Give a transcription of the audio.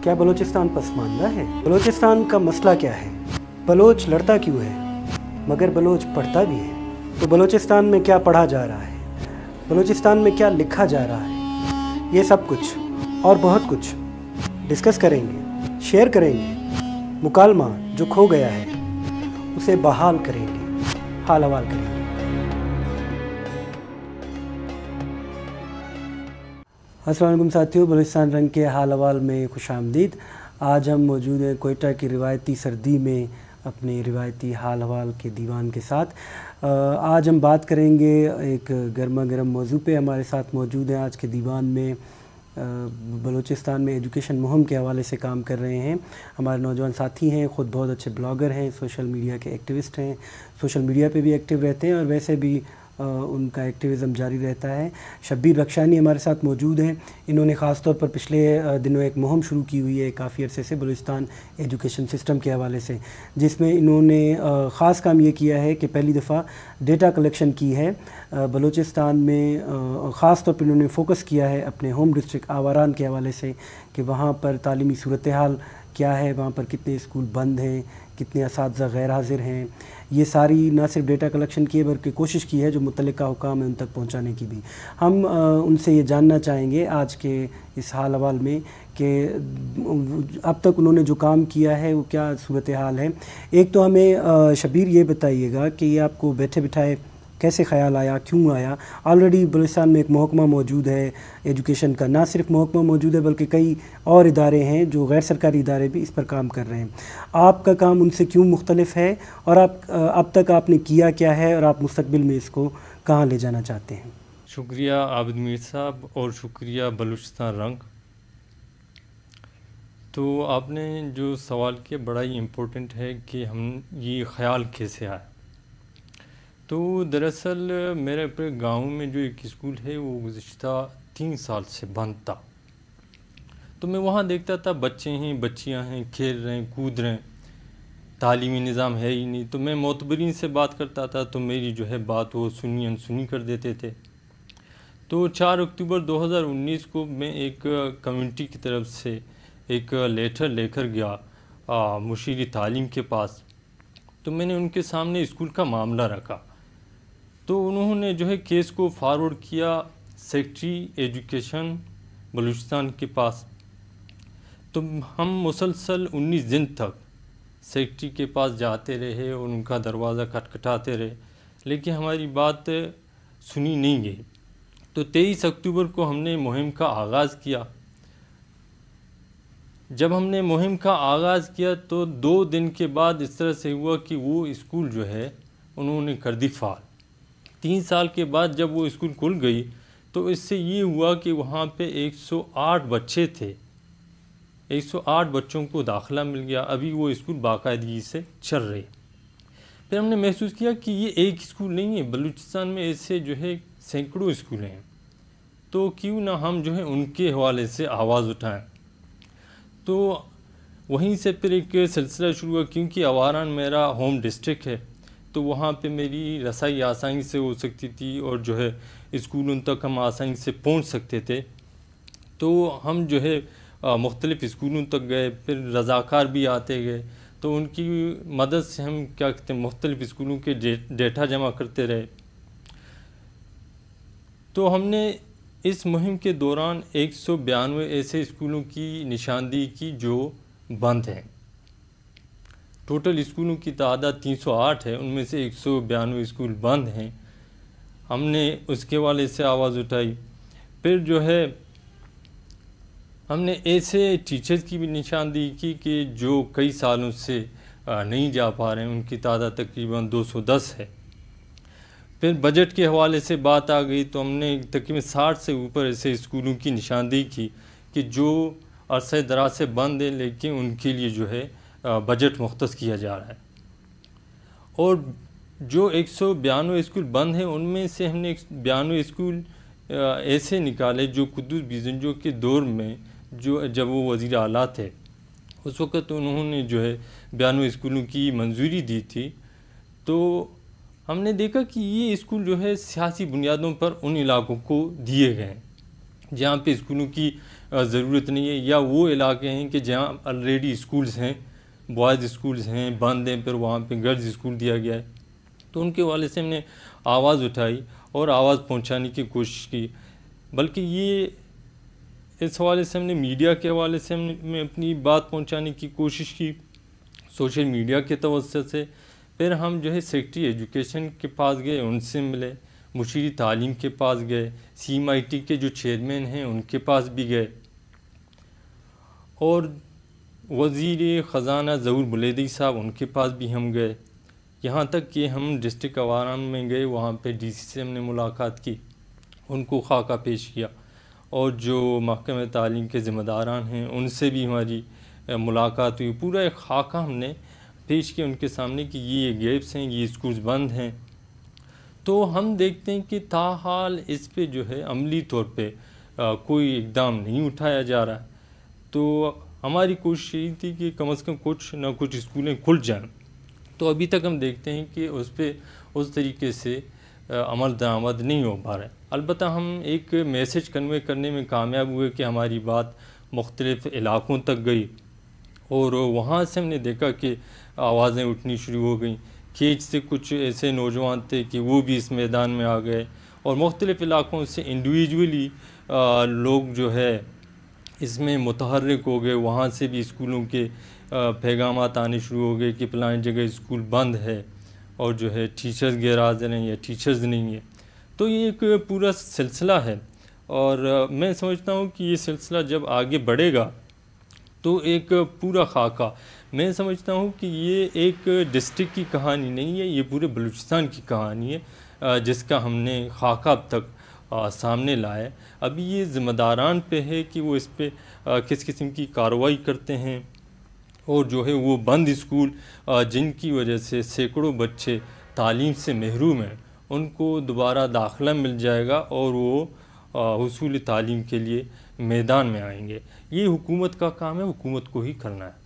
क्या बलूचिस्तान पसमानदा है? बलूचिस्तान का मसला क्या है? बलोच लड़ता क्यों है मगर बलोच पढ़ता भी है? तो बलूचिस्तान में क्या पढ़ा जा रहा है, बलूचिस्तान में क्या लिखा जा रहा है, ये सब कुछ और बहुत कुछ डिस्कस करेंगे, शेयर करेंगे। मुकालमा जो खो गया है उसे बहाल करेंगे, हाल हवाल करेंगे। अस्सलाम वालेकुम साथियों, बलूचिस्तान रंग के हाल हवाल में खुश आमदीद। आज हम मौजूद हैं कोयटा की रिवायती सर्दी में अपने रिवायती हाल हवाल के दीवान के साथ। आज हम बात करेंगे एक गर्मा गर्म मौजू पे। हमारे साथ मौजूद हैं आज के दीवान में बलूचिस्तान में एजुकेशन मुहिम के हवाले से काम कर रहे हैं हमारे नौजवान साथी हैं। ख़ुद बहुत अच्छे ब्लॉगर हैं, सोशल मीडिया के एक्टिविस्ट हैं, सोशल मीडिया पे भी एक्टिव रहते हैं और वैसे भी उनका एक्टिविज़म जारी रहता है। शब्बीर रक्षानी हमारे साथ मौजूद हैं। इन्होंने ख़ास तौर पर पिछले दिनों एक मुहिम शुरू की हुई है काफ़ी अरसे से बलूचिस्तान एजुकेशन सिस्टम के हवाले से, जिसमें इन्होंने ख़ास काम ये किया है कि पहली दफ़ा डेटा कलेक्शन की है बलूचिस्तान में। ख़ास तौर पर इन्होंने फ़ोकस किया है अपने होम डिस्ट्रिक्ट आवारान के हवाले से कि वहाँ पर तालीमी सूरत हाल क्या है, वहाँ पर कितने स्कूल बंद हैं, कितने असातिज़ा गैर हाज़िर हैं। ये सारी ना सिर्फ डेटा कलेक्शन की है बल्कि कोशिश की है जो मुतल्लिका हुकाम है उन तक पहुँचाने की भी। हम उनसे ये जानना चाहेंगे आज के इस हाल हवाल में कि अब तक उन्होंने जो काम किया है वो क्या सूरत हाल है। एक तो हमें शब्बीर ये बताइएगा कि ये आपको बैठे बिठाए कैसे ख़्याल आया, क्यों आया? ऑलरेडी बलूचिस्तान में एक महकमा मौजूद है एजुकेशन का, ना सिर्फ महकमा मौजूद है बल्कि कई और इदारे हैं जो गैर सरकारी इदारे भी इस पर काम कर रहे हैं। आपका काम उनसे क्यों मुख्तलिफ है और आप अब तक आपने किया क्या है और आप मुस्तकबिल में इसको कहाँ ले जाना चाहते हैं? शुक्रिया आबिद मीर साहब और शुक्रिया बलूचिस्तान रंग। तो आपने जो सवाल किया बड़ा ही इम्पोर्टेंट है कि हम ये ख़्याल कैसे आए। तो दरअसल मेरे अपने गांव में जो एक स्कूल है वो गुज़िश्ता 3 साल से बंद था। तो मैं वहाँ देखता था बच्चे हैं, बच्चियाँ हैं, खेल रहे हैं, कूद रहे हैं, तालीमी निज़ाम है ही नहीं। तो मैं मोतबरीन से बात करता था तो मेरी जो है बात वो सुनी अनसुनी कर देते थे। तो 4 अक्टूबर 2019 को मैं एक कम्युनिटी की तरफ से एक लेटर लेकर गया मुशीर तालीम के पास। तो मैंने उनके सामने स्कूल का मामला रखा तो उन्होंने जो है केस को फॉरवर्ड किया सेक्रेटरी एजुकेशन बलूचिस्तान के पास। तो हम मुसलसल 19 दिन तक सेक्रेटरी के पास जाते रहे और उनका दरवाज़ा खटखटाते रहे, लेकिन हमारी बात सुनी नहीं गई। तो 23 अक्टूबर को हमने मुहिम का आगाज़ किया। जब हमने मुहिम का आगाज़ किया तो 2 दिन के बाद इस तरह से हुआ कि वो स्कूल जो है उन्होंने कर दी फाल। 3 साल के बाद जब वो स्कूल खुल गई तो इससे ये हुआ कि वहाँ पे 108 बच्चे थे, 108 बच्चों को दाखिला मिल गया। अभी वो स्कूल बाकायदगी से चल रही। फिर हमने महसूस किया कि ये एक स्कूल नहीं है, बलूचिस्तान में ऐसे जो है सैकड़ों स्कूल हैं, तो क्यों ना हम जो है उनके हवाले से आवाज़ उठाएं। तो वहीं से फिर एक सिलसिला शुरू हुआ, क्योंकि आवारान मेरा होम डिस्ट्रिक्ट है तो वहाँ पे मेरी रसाई आसानी से हो सकती थी और जो है स्कूलों तक हम आसानी से पहुँच सकते थे। तो हम जो है मुख्तलिफ़ स्कूलों तक गए, फिर रज़ाकार भी आते गए तो उनकी मदद से हम क्या कहते हैं मुख्तलिफ़ स्कूलों के डेटा जमा करते रहे। तो हमने इस मुहिम के दौरान 192 ऐसे स्कूलों की निशानदेही की जो बंद हैं। टोटल स्कूलों की तादाद 308 है, उनमें से 192 स्कूल बंद हैं। हमने उसके वाले से आवाज़ उठाई। फिर जो है हमने ऐसे टीचर्स की भी निशानदेही की कि जो कई सालों से नहीं जा पा रहे हैं, उनकी तादाद तकरीबन 210 है। फिर बजट के हवाले से बात आ गई तो हमने तकरीबन 60 से ऊपर ऐसे स्कूलों की निशानदेही की कि जो अरसे दराज से बंद है लेकिन उनके लिए जो है बजट मुख्तस किया जा रहा है। और जो 192 स्कूल बंद हैं उनमें से हमने 92 स्कूल ऐसे निकाले जो कुद्दूस बीजंजो के दौर में जो जब वो वज़ीर आला थे उस वक़्त उन्होंने जो है 92 स्कूलों की मंजूरी दी थी। तो हमने देखा कि ये स्कूल जो है सियासी बुनियादों पर उन इलाकों को दिए गए हैं जहाँ पे स्कूलों की ضرورت نہیں ہے، یا وہ علاقے ہیں کہ جہاں آلریڈی اسکولز ہیں، بوائز اسکولز ہیں، بند ہیں، پھر وہاں پہ گرلز اسکول دیا گیا ہے، تو ان کے حوالے سے ہم نے آواز اٹھائی اور آواز پہنچانے کی کوشش کی. بلکہ یہ اس حوالے سے ہم نے میڈیا کے حوالے سے ہم نے اپنی بات پہنچانے کی کوشش کی سوشل میڈیا کے توسط سے. پھر ہم جو ہے سیکرٹری ایجوکیشن کے پاس گئے، ان سے ملے، مشیر تعلیم کے پاس گئے، CMIT کے جو چیئرمین ہیں ان کے پاس بھی گئے، اور وزیر خزانہ ظہور بلیدی صاحب ان کے پاس بھی ہم گئے. یہاں تک کہ ہم ڈسٹرکٹ آواران میں گئے، وہاں پہ DC سے ہم نے ملاقات کی، ان کو خاکہ پیش کیا، اور جو محکمہ تعلیم کے ذمہ داران ہیں ان سے بھی ہماری ملاقات ہوئی. پورا ایک خاکہ ہم نے پیش کیا ان کے سامنے کہ یہ گیپس ہیں، یہ اسکولز بند ہیں. تو ہم دیکھتے ہیں کہ تاحال اس پہ جو ہے عملی طور پہ کوئی اقدام نہیں اٹھایا جا رہا. تو ہماری کوشش یہی تھی کہ کم از کم کچھ نہ کچھ اسکولیں کھل جائیں. تو ابھی تک ہم دیکھتے ہیں کہ اس پہ اس طریقے سے عمل درآمد نہیں ہو پا رہا ہے. البتہ ہم ایک میسج کنوے کرنے میں کامیاب ہوئے کہ ہماری بات مختلف علاقوں تک گئی، اور وہاں سے ہم نے دیکھا کہ آوازیں اٹھنی شروع ہو گئیں. کھیچ سے کچھ ایسے نوجوان تھے کہ وہ بھی اس میدان میں آ گئے، اور مختلف علاقوں سے انڈیویجولی لوگ جو ہے اس میں متحرک ہو گئے. وہاں سے بھی اسکولوں کے پیغامات آنے شروع ہو گئے کہ فلانی جگہ اسکول بند ہے، اور جو ہے ٹیچرز غیر حاضر ہیں یا ٹیچرز نہیں ہیں. تو یہ ایک پورا سلسلہ ہے، اور میں سمجھتا ہوں کہ یہ سلسلہ جب آگے بڑھے گا تو ایک پورا خاکہ، میں سمجھتا ہوں کہ یہ ایک ڈسٹرکٹ کی کہانی نہیں ہے، یہ پورے بلوچستان کی کہانی ہے جس کا ہم نے خاکہ اب تک سامنے لایا ہے. ابھی یہ ذمہ داران پہ ہے کہ وہ اس پہ کس قسم کی کارروائی کرتے ہیں، اور جو ہے وہ بند اسکول جن کی وجہ سے سینکڑوں بچے تعلیم سے محروم ہیں ان کو دوبارہ داخلہ مل جائے گا، اور وہ حصول تعلیم کے لیے میدان میں آئیں گے. یہ حکومت کا کام ہے، حکومت کو ہی کرنا ہے.